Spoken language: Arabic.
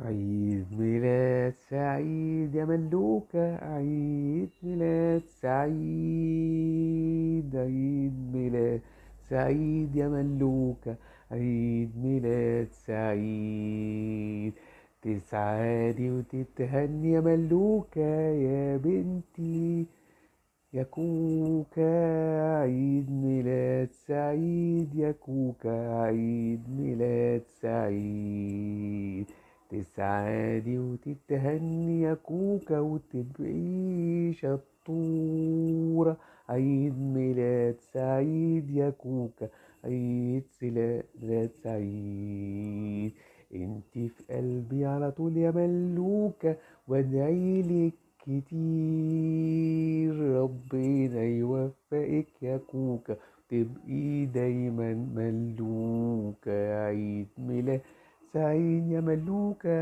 عيد ميلاد سعيد يا ملوكة، عيد ميلاد سعيد، عيد ميلاد سعيد يا ملوكة، عيد ميلاد سعيد. تسعدي وتتهني يا ملوكة يا بنتي يا كوكا، عيد ميلاد سعيد يا كوكا، عيد ميلاد سعيد. تسعدي وتتهني يا كوكا وتبقي شطورة، عيد ميلاد سعيد يا كوكا، عيد ميلاد سعيد. انتي في قلبي على طول يا ملوكة، وادعيلك كتير، ربنا يوفقك يا كوكا، تبقي دايما ملوكة، عيد ميلاد سعيد يا ملوكة.